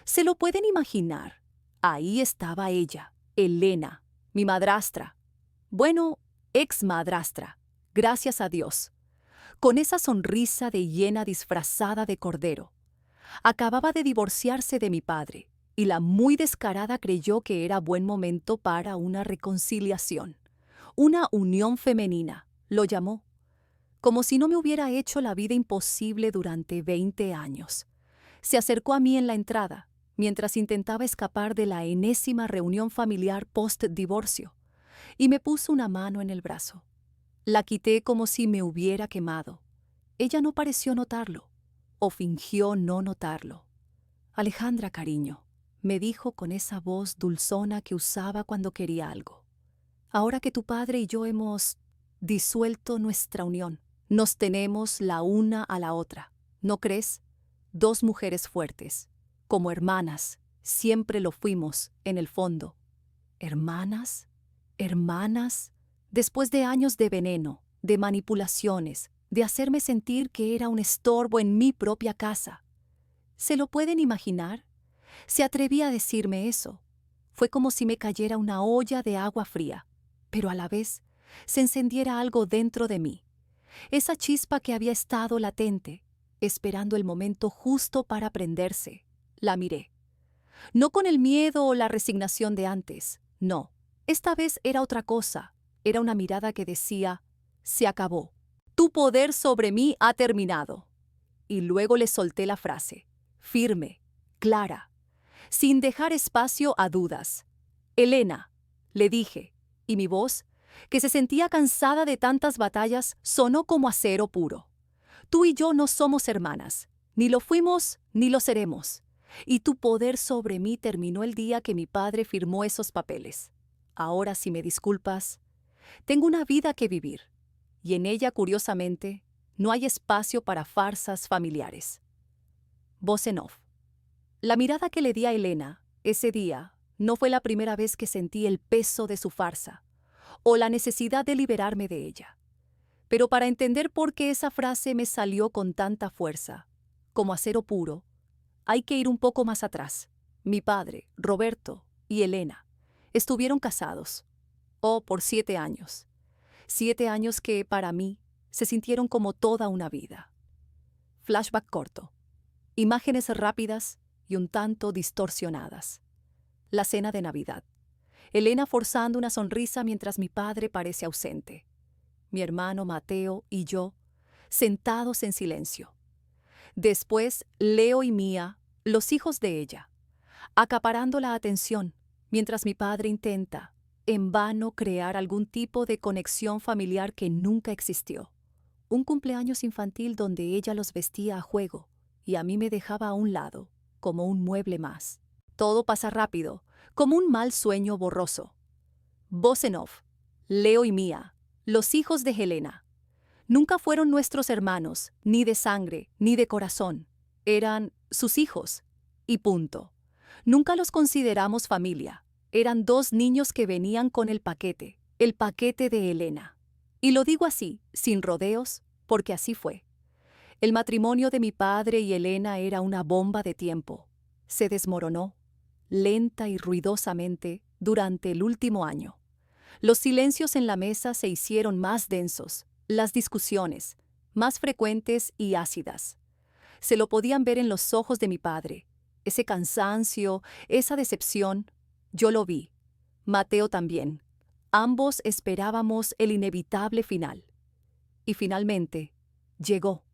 ¿Se lo pueden imaginar? Ahí estaba ella, Elena, mi madrastra. Bueno, ex madrastra, gracias a Dios, con esa sonrisa de hiena disfrazada de cordero. Acababa de divorciarse de mi padre, y la muy descarada creyó que era buen momento para una reconciliación. Una unión femenina, lo llamó, como si no me hubiera hecho la vida imposible durante 20 años. Se acercó a mí en la entrada, mientras intentaba escapar de la enésima reunión familiar post-divorcio, y me puso una mano en el brazo. La quité como si me hubiera quemado. Ella no pareció notarlo, o fingió no notarlo. Alejandra, cariño, me dijo con esa voz dulzona que usaba cuando quería algo. Ahora que tu padre y yo hemos disuelto nuestra unión, nos tenemos la una a la otra, ¿no crees? Dos mujeres fuertes, como hermanas, siempre lo fuimos, en el fondo. ¿Hermanas? ¿Hermanas? Después de años de veneno, de manipulaciones, de hacerme sentir que era un estorbo en mi propia casa. ¿Se lo pueden imaginar? Se atrevía a decirme eso. Fue como si me cayera una olla de agua fría, pero a la vez se encendiera algo dentro de mí. Esa chispa que había estado latente, esperando el momento justo para prenderse. La miré. No con el miedo o la resignación de antes, no. Esta vez era otra cosa. Era una mirada que decía, se acabó. Tu poder sobre mí ha terminado. Y luego le solté la frase, firme, clara, sin dejar espacio a dudas. Elena, le dije, y mi voz, que se sentía cansada de tantas batallas, sonó como acero puro. Tú y yo no somos hermanas, ni lo fuimos ni lo seremos. Y tu poder sobre mí terminó el día que mi padre firmó esos papeles. Ahora, si me disculpas, tengo una vida que vivir, y en ella, curiosamente, no hay espacio para farsas familiares. Voz en off. La mirada que le di a Elena ese día no fue la primera vez que sentí el peso de su farsa, o la necesidad de liberarme de ella. Pero para entender por qué esa frase me salió con tanta fuerza, como acero puro, hay que ir un poco más atrás. Mi padre, Roberto, y Elena estuvieron casados, por 7 años. 7 años que, para mí, se sintieron como toda una vida. Flashback corto. Imágenes rápidas y un tanto distorsionadas. La cena de Navidad. Elena forzando una sonrisa mientras mi padre parece ausente. Mi hermano Mateo y yo, sentados en silencio. Después, Leo y Mía, los hijos de ella, acaparando la atención, mientras mi padre intenta, en vano, crear algún tipo de conexión familiar que nunca existió. Un cumpleaños infantil donde ella los vestía a juego y a mí me dejaba a un lado, como un mueble más. Todo pasa rápido, como un mal sueño borroso. Voz en off. Leo y Mía, los hijos de Helena. Nunca fueron nuestros hermanos, ni de sangre, ni de corazón. Eran sus hijos. Y punto. Nunca los consideramos familia. Eran 2 niños que venían con el paquete de Helena. Y lo digo así, sin rodeos, porque así fue. El matrimonio de mi padre y Helena era una bomba de tiempo. Se desmoronó, lenta y ruidosamente, durante el último año. Los silencios en la mesa se hicieron más densos, las discusiones, más frecuentes y ácidas. Se lo podían ver en los ojos de mi padre, ese cansancio, esa decepción. Yo lo vi. Mateo también. Ambos esperábamos el inevitable final. Y finalmente, llegó.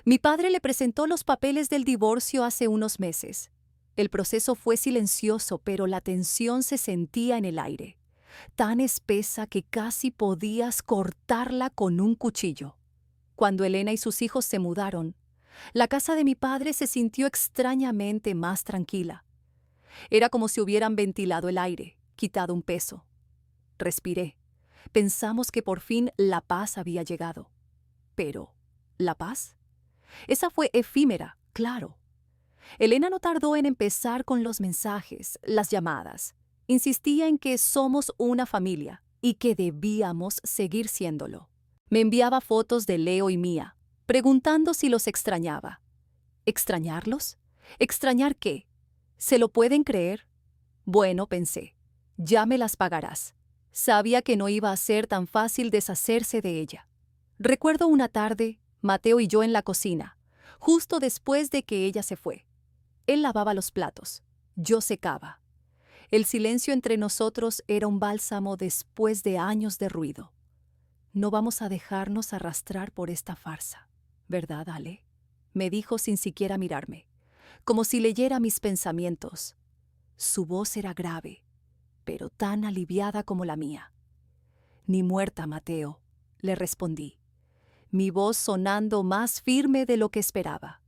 Mi padre le presentó los papeles del divorcio hace unos meses. El proceso fue silencioso, pero la tensión se sentía en el aire, tan espesa que casi podías cortarla con un cuchillo. Cuando Elena y sus hijos se mudaron, la casa de mi padre se sintió extrañamente más tranquila. Era como si hubieran ventilado el aire, quitado un peso. Respiré. Pensamos que por fin la paz había llegado. Pero, ¿la paz? Esa fue efímera, claro. Elena no tardó en empezar con los mensajes, las llamadas. Insistía en que somos una familia y que debíamos seguir siéndolo. Me enviaba fotos de Leo y Mía, preguntando si los extrañaba. ¿Extrañarlos? ¿Extrañar qué? ¿Se lo pueden creer? Bueno, pensé, ya me las pagarás. Sabía que no iba a ser tan fácil deshacerse de ella. Recuerdo una tarde, Mateo y yo en la cocina, justo después de que ella se fue. Él lavaba los platos, yo secaba. El silencio entre nosotros era un bálsamo después de años de ruido. No vamos a dejarnos arrastrar por esta farsa, ¿verdad, Ale? Me dijo sin siquiera mirarme, como si leyera mis pensamientos. Su voz era grave, pero tan aliviada como la mía. Ni muerta, Mateo, le respondí, mi voz sonando más firme de lo que esperaba.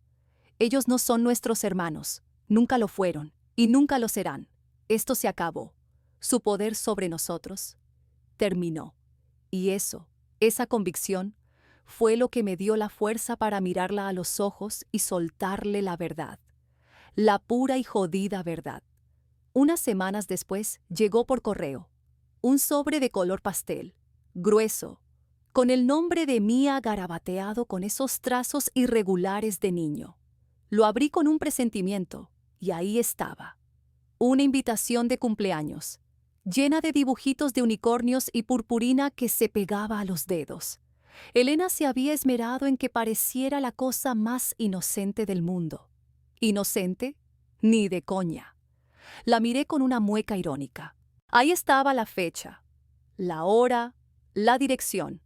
Ellos no son nuestros hermanos, nunca lo fueron y nunca lo serán. Esto se acabó. Su poder sobre nosotros terminó. Y esa convicción, fue lo que me dio la fuerza para mirarla a los ojos y soltarle la verdad. La pura y jodida verdad. Unas semanas después llegó por correo un sobre de color pastel, grueso, con el nombre de Mía garabateado con esos trazos irregulares de niño. Lo abrí con un presentimiento y ahí estaba. Una invitación de cumpleaños, llena de dibujitos de unicornios y purpurina que se pegaba a los dedos. Elena se había esmerado en que pareciera la cosa más inocente del mundo. ¿Inocente? Ni de coña. La miré con una mueca irónica. Ahí estaba la fecha, la hora, la dirección,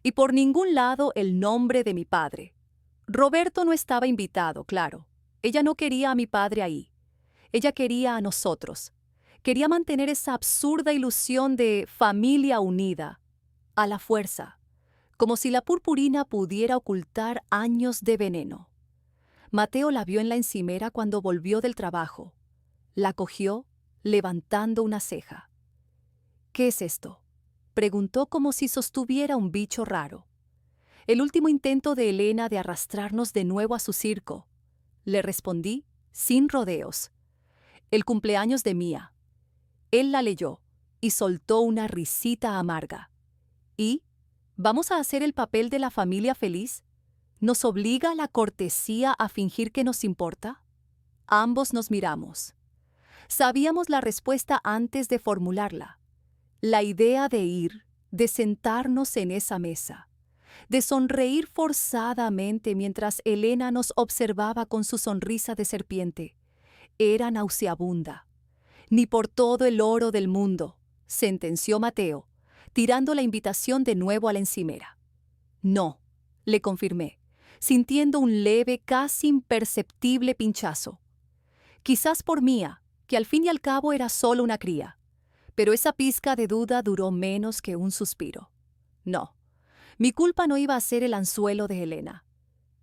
y por ningún lado el nombre de mi padre. Roberto no estaba invitado, claro. Ella no quería a mi padre ahí. Ella quería a nosotros. Quería mantener esa absurda ilusión de familia unida, a la fuerza, como si la purpurina pudiera ocultar años de veneno. Mateo la vio en la encimera cuando volvió del trabajo. La cogió, levantando una ceja. ¿Qué es esto?, preguntó como si sostuviera un bicho raro. El último intento de Elena de arrastrarnos de nuevo a su circo. Le respondí, sin rodeos. El cumpleaños de Mía. Él la leyó y soltó una risita amarga. ¿Y? ¿Vamos a hacer el papel de la familia feliz? ¿Nos obliga la cortesía a fingir que nos importa? Ambos nos miramos. Sabíamos la respuesta antes de formularla. La idea de ir, de sentarnos en esa mesa, de sonreír forzadamente mientras Elena nos observaba con su sonrisa de serpiente, era nauseabunda. Ni por todo el oro del mundo, sentenció Mateo, tirando la invitación de nuevo a la encimera. No, le confirmé, sintiendo un leve, casi imperceptible pinchazo. Quizás por Mía, que al fin y al cabo era solo una cría, pero esa pizca de duda duró menos que un suspiro. No, mi culpa no iba a ser el anzuelo de Elena.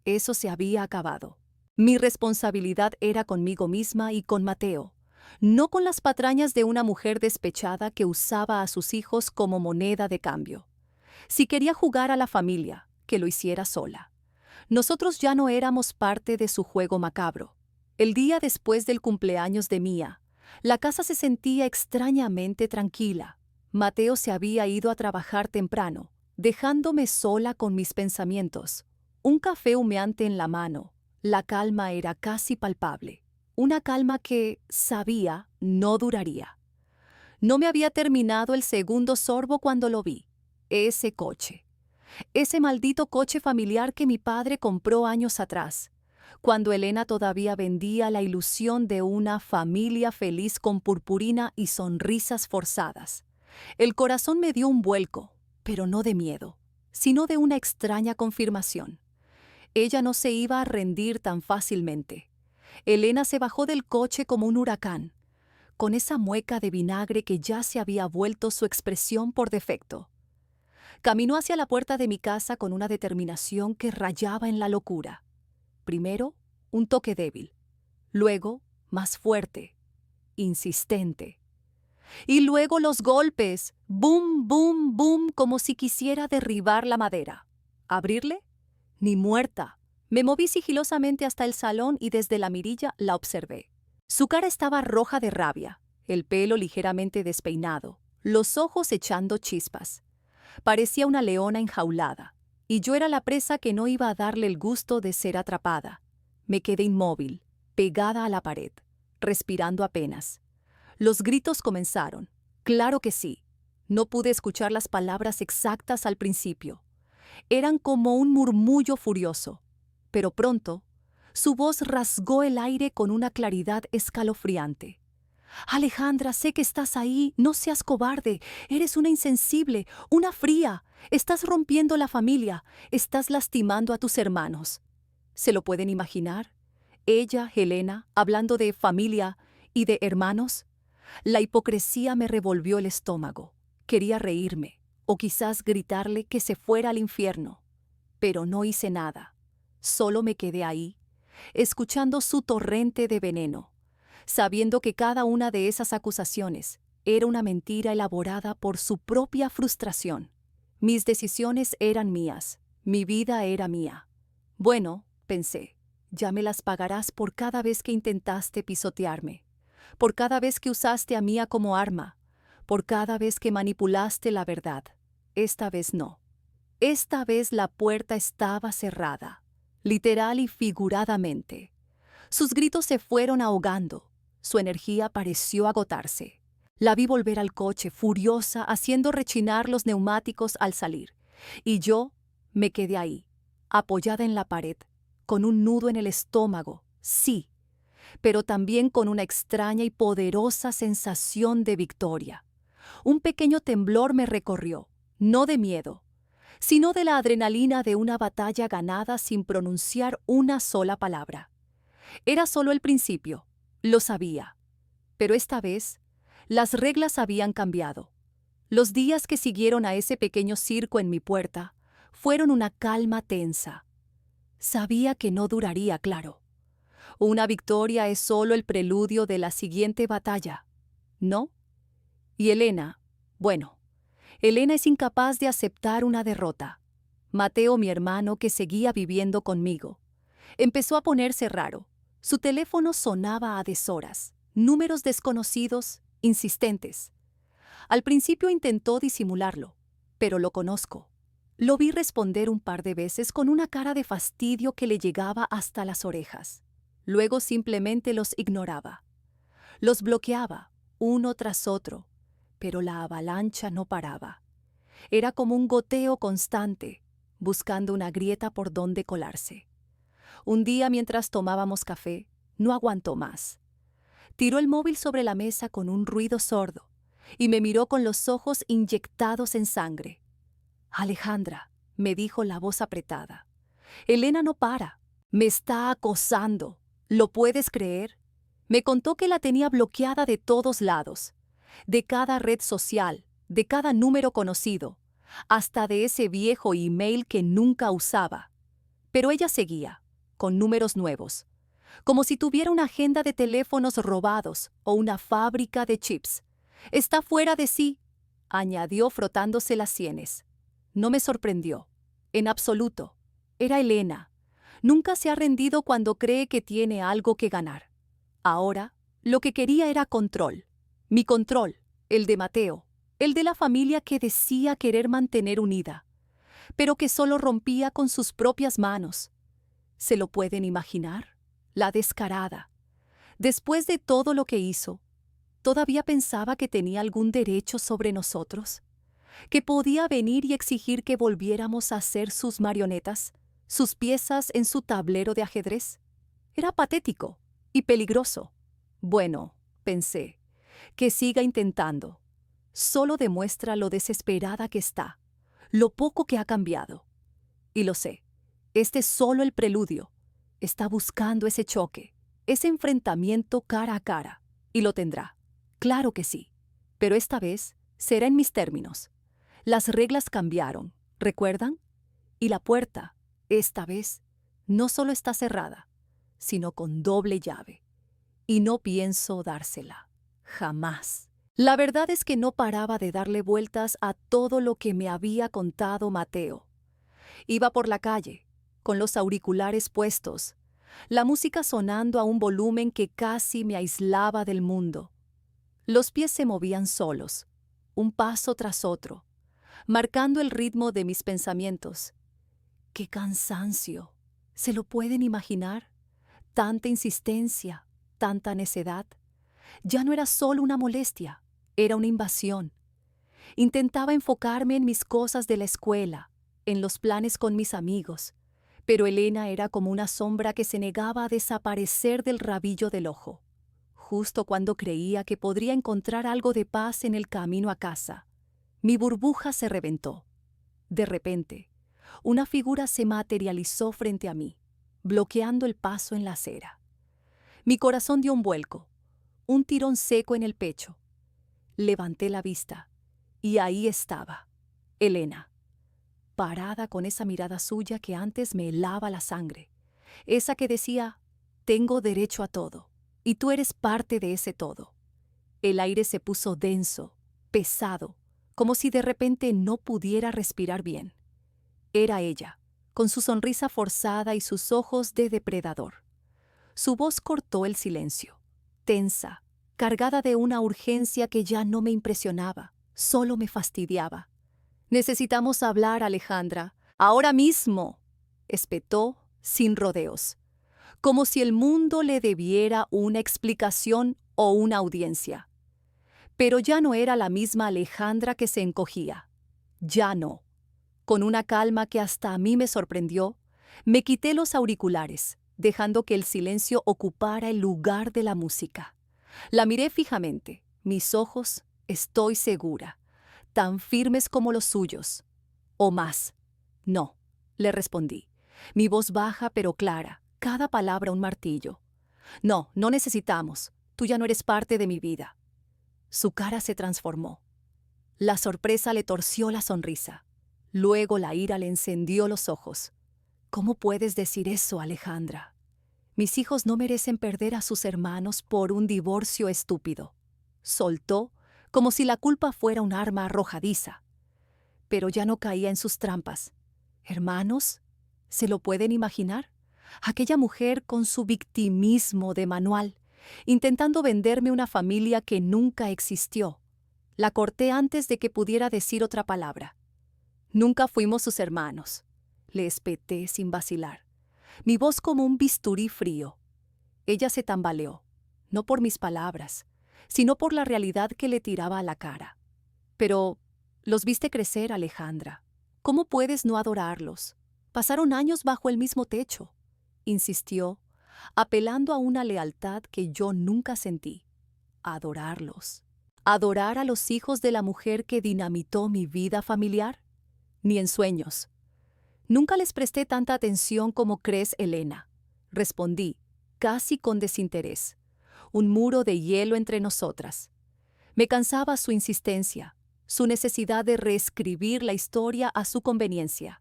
Eso se había acabado. Mi responsabilidad era conmigo misma y con Mateo, no con las patrañas de una mujer despechada que usaba a sus hijos como moneda de cambio. Si quería jugar a la familia, que lo hiciera sola. Nosotros ya no éramos parte de su juego macabro. El día después del cumpleaños de Mía, la casa se sentía extrañamente tranquila. Mateo se había ido a trabajar temprano, dejándome sola con mis pensamientos. Un café humeante en la mano. La calma era casi palpable. Una calma que, sabía, no duraría. No me había terminado el segundo sorbo cuando lo vi. Ese coche. Ese maldito coche familiar que mi padre compró años atrás, cuando Elena todavía vendía la ilusión de una familia feliz con purpurina y sonrisas forzadas. El corazón me dio un vuelco, pero no de miedo, sino de una extraña confirmación. Ella no se iba a rendir tan fácilmente. Elena se bajó del coche como un huracán, con esa mueca de vinagre que ya se había vuelto su expresión por defecto. Caminó hacia la puerta de mi casa con una determinación que rayaba en la locura. Primero, un toque débil. Luego, más fuerte, insistente. Y luego los golpes, bum, bum, bum, como si quisiera derribar la madera. ¿Abrirle? Ni muerta. Me moví sigilosamente hasta el salón y desde la mirilla la observé. Su cara estaba roja de rabia, el pelo ligeramente despeinado, los ojos echando chispas. Parecía una leona enjaulada, y yo era la presa que no iba a darle el gusto de ser atrapada. Me quedé inmóvil, pegada a la pared, respirando apenas. Los gritos comenzaron. Claro que sí. No pude escuchar las palabras exactas al principio. Eran como un murmullo furioso. Pero pronto, su voz rasgó el aire con una claridad escalofriante. Alejandra, sé que estás ahí. No seas cobarde. Eres una insensible, una fría. Estás rompiendo la familia. Estás lastimando a tus hermanos. ¿Se lo pueden imaginar? Ella, Helena, hablando de familia y de hermanos. La hipocresía me revolvió el estómago. Quería reírme, o quizás gritarle que se fuera al infierno. Pero no hice nada. Solo me quedé ahí, escuchando su torrente de veneno, sabiendo que cada una de esas acusaciones era una mentira elaborada por su propia frustración. Mis decisiones eran mías, mi vida era mía. Bueno, pensé, ya me las pagarás por cada vez que intentaste pisotearme, por cada vez que usaste a Mía como arma, por cada vez que manipulaste la verdad. Esta vez no. Esta vez la puerta estaba cerrada, literal y figuradamente. Sus gritos se fueron ahogando, su energía pareció agotarse. La vi volver al coche, furiosa, haciendo rechinar los neumáticos al salir, y yo me quedé ahí, apoyada en la pared, con un nudo en el estómago, sí, pero también con una extraña y poderosa sensación de victoria. Un pequeño temblor me recorrió, no de miedo, sino de la adrenalina de una batalla ganada sin pronunciar una sola palabra. Era solo el principio, lo sabía, pero esta vez las reglas habían cambiado. Los días que siguieron a ese pequeño circo en mi puerta fueron una calma tensa. Sabía que no duraría, claro. Una victoria es solo el preludio de la siguiente batalla, ¿no? Y Helena, bueno, Helena es incapaz de aceptar una derrota. Mateo, mi hermano, que seguía viviendo conmigo, empezó a ponerse raro. Su teléfono sonaba a deshoras, números desconocidos, insistentes. Al principio intentó disimularlo, pero lo conozco. Lo vi responder un par de veces con una cara de fastidio que le llegaba hasta las orejas. Luego simplemente los ignoraba. Los bloqueaba, uno tras otro, pero la avalancha no paraba. Era como un goteo constante, buscando una grieta por donde colarse. Un día, mientras tomábamos café, no aguantó más. Tiró el móvil sobre la mesa con un ruido sordo y me miró con los ojos inyectados en sangre. Alejandra, me dijo la voz apretada. Helena no para. Me está acosando. ¿Lo puedes creer? Me contó que la tenía bloqueada de todos lados, de cada red social, de cada número conocido, hasta de ese viejo email que nunca usaba. Pero ella seguía, con números nuevos, como si tuviera una agenda de teléfonos robados o una fábrica de chips. Está fuera de sí, añadió frotándose las sienes. No me sorprendió, en absoluto. Era Helena. Nunca se ha rendido cuando cree que tiene algo que ganar. Ahora, lo que quería era control. Mi control, el de Mateo, el de la familia que decía querer mantener unida, pero que solo rompía con sus propias manos. ¿Se lo pueden imaginar? La descarada. Después de todo lo que hizo, ¿todavía pensaba que tenía algún derecho sobre nosotros? ¿Que podía venir y exigir que volviéramos a ser sus marionetas, sus piezas en su tablero de ajedrez? Era patético y peligroso. Bueno, pensé, que siga intentando. Solo demuestra lo desesperada que está, lo poco que ha cambiado. Y lo sé, este es solo el preludio. Está buscando ese choque, ese enfrentamiento cara a cara, y lo tendrá. Claro que sí, pero esta vez será en mis términos. Las reglas cambiaron, ¿recuerdan? Y la puerta, esta vez, no solo está cerrada, sino con doble llave. Y no pienso dársela. Jamás. La verdad es que no paraba de darle vueltas a todo lo que me había contado Mateo. Iba por la calle, con los auriculares puestos, la música sonando a un volumen que casi me aislaba del mundo. Los pies se movían solos, un paso tras otro, marcando el ritmo de mis pensamientos. ¡Qué cansancio! ¿Se lo pueden imaginar? Tanta insistencia, tanta necedad? Ya no era solo una molestia, era una invasión. Intentaba enfocarme en mis cosas de la escuela, en los planes con mis amigos, pero Elena era como una sombra que se negaba a desaparecer del rabillo del ojo. Justo cuando creía que podría encontrar algo de paz en el camino a casa, mi burbuja se reventó. De repente, una figura se materializó frente a mí, bloqueando el paso en la acera. Mi corazón dio un vuelco, un tirón seco en el pecho. Levanté la vista y ahí estaba, Elena, parada con esa mirada suya que antes me helaba la sangre, esa que decía, tengo derecho a todo, y tú eres parte de ese todo. El aire se puso denso, pesado, como si de repente no pudiera respirar bien. Era ella, con su sonrisa forzada y sus ojos de depredador. Su voz cortó el silencio, tensa, cargada de una urgencia que ya no me impresionaba, solo me fastidiaba. Necesitamos hablar, Alejandra, ahora mismo, espetó sin rodeos, como si el mundo le debiera una explicación o una audiencia. Pero ya no era la misma Alejandra que se encogía. Ya no. Con una calma que hasta a mí me sorprendió, me quité los auriculares, dejando que el silencio ocupara el lugar de la música. La miré fijamente, mis ojos, estoy segura, tan firmes como los suyos. O más. No, le respondí, mi voz baja pero clara, cada palabra un martillo. No, no necesitamos, tú ya no eres parte de mi vida. Su cara se transformó. La sorpresa le torció la sonrisa. Luego la ira le encendió los ojos. ¿Cómo puedes decir eso, Alejandra? Mis hijos no merecen perder a sus hermanos por un divorcio estúpido. Soltó, como si la culpa fuera un arma arrojadiza. Pero ya no caía en sus trampas. ¿Hermanos? ¿Se lo pueden imaginar? Aquella mujer con su victimismo de manual, intentando venderme una familia que nunca existió. La corté antes de que pudiera decir otra palabra. Nunca fuimos sus hermanos, le espeté sin vacilar, mi voz como un bisturí frío. Ella se tambaleó, no por mis palabras, sino por la realidad que le tiraba a la cara. Pero los viste crecer, Alejandra. ¿Cómo puedes no adorarlos? Pasaron años bajo el mismo techo, insistió, apelando a una lealtad que yo nunca sentí. Adorarlos. ¿Adorar a los hijos de la mujer que dinamitó mi vida familiar? Ni en sueños. Nunca les presté tanta atención como crees, Elena. Respondí, casi con desinterés. Un muro de hielo entre nosotras. Me cansaba su insistencia, su necesidad de reescribir la historia a su conveniencia.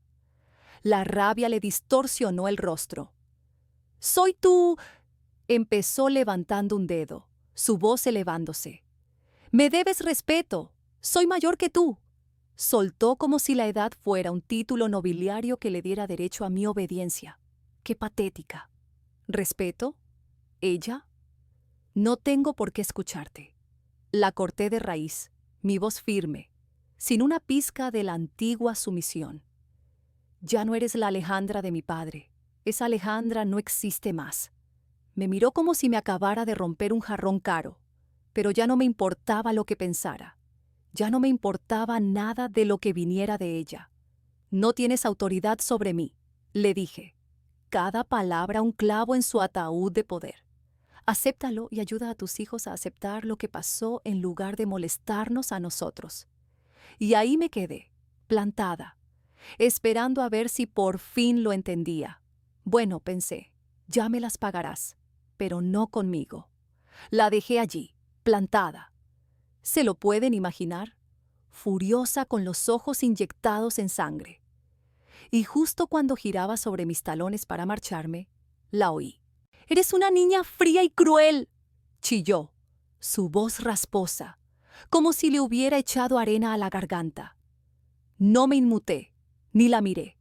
La rabia le distorsionó el rostro. «Soy tú», empezó levantando un dedo, su voz elevándose. «Me debes respeto, soy mayor que tú». Soltó como si la edad fuera un título nobiliario que le diera derecho a mi obediencia. ¡Qué patética! ¿Respeto? ¿Ella? No tengo por qué escucharte. La corté de raíz, mi voz firme, sin una pizca de la antigua sumisión. Ya no eres la Alejandra de mi padre. Esa Alejandra no existe más. Me miró como si me acabara de romper un jarrón caro, pero ya no me importaba lo que pensara. Ya no me importaba nada de lo que viniera de ella. No tienes autoridad sobre mí, le dije. Cada palabra un clavo en su ataúd de poder. Acéptalo y ayuda a tus hijos a aceptar lo que pasó en lugar de molestarnos a nosotros. Y ahí me quedé, plantada, esperando a ver si por fin lo entendía. Bueno, pensé, ya me las pagarás, pero no conmigo. La dejé allí, plantada. ¿Se lo pueden imaginar? Furiosa con los ojos inyectados en sangre. Y justo cuando giraba sobre mis talones para marcharme, la oí. «¡Eres una niña fría y cruel!», chilló, su voz rasposa, como si le hubiera echado arena a la garganta. No me inmuté, ni la miré.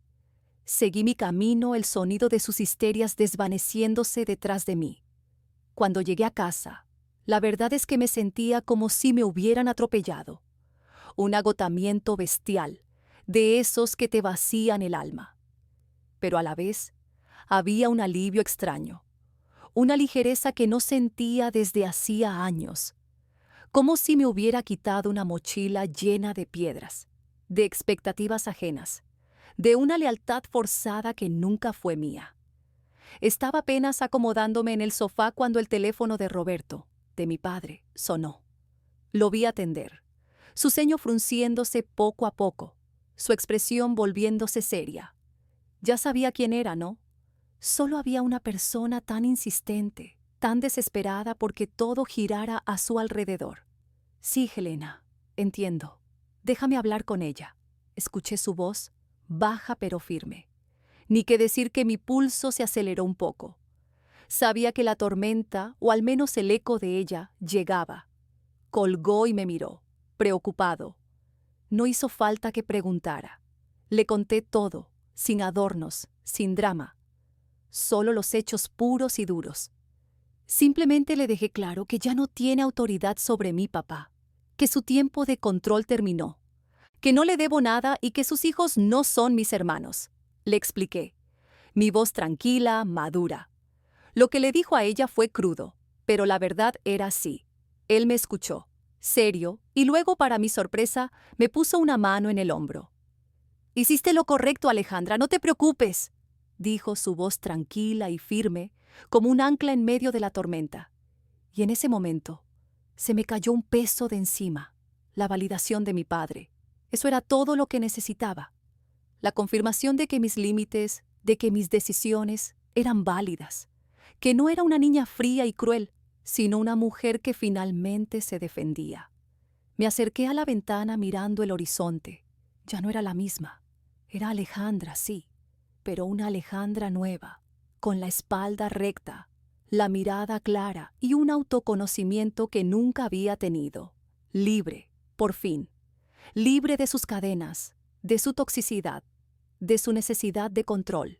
Seguí mi camino, el sonido de sus histerias desvaneciéndose detrás de mí. Cuando llegué a casa, la verdad es que me sentía como si me hubieran atropellado. Un agotamiento bestial, de esos que te vacían el alma. Pero a la vez, había un alivio extraño. una ligereza que no sentía desde hacía años, como si me hubiera quitado una mochila llena de piedras, de expectativas ajenas, de una lealtad forzada que nunca fue mía. Estaba apenas acomodándome en el sofá cuando el teléfono de Roberto, de mi padre, sonó. Lo vi atender, su ceño frunciéndose poco a poco, su expresión volviéndose seria. Ya sabía quién era, ¿no? Solo había una persona tan insistente, tan desesperada porque todo girara a su alrededor. Sí, Helena, entiendo. Déjame hablar con ella. Escuché su voz, baja pero firme. Ni que decir que mi pulso se aceleró un poco. Sabía que la tormenta, o al menos el eco de ella, llegaba. Colgó y me miró, preocupado. No hizo falta que preguntara. Le conté todo, sin adornos, sin drama. Solo los hechos puros y duros. Simplemente le dejé claro que ya no tiene autoridad sobre mi papá, que su tiempo de control terminó, que no le debo nada y que sus hijos no son mis hermanos. Le expliqué, mi voz tranquila, madura. Lo que le dijo a ella fue crudo, pero la verdad era así. Él me escuchó, serio, y luego, para mi sorpresa, me puso una mano en el hombro. «Hiciste lo correcto, Alejandra, no te preocupes», dijo su voz tranquila y firme, como un ancla en medio de la tormenta. Y en ese momento, se me cayó un peso de encima, la validación de mi padre. Eso era todo lo que necesitaba. La confirmación de que mis límites, de que mis decisiones eran válidas, que no era una niña fría y cruel, sino una mujer que finalmente se defendía. Me acerqué a la ventana mirando el horizonte. Ya no era la misma. Era Alejandra, sí, pero una Alejandra nueva, con la espalda recta, la mirada clara y un autoconocimiento que nunca había tenido. Libre, por fin. Libre de sus cadenas, de su toxicidad, de su necesidad de control.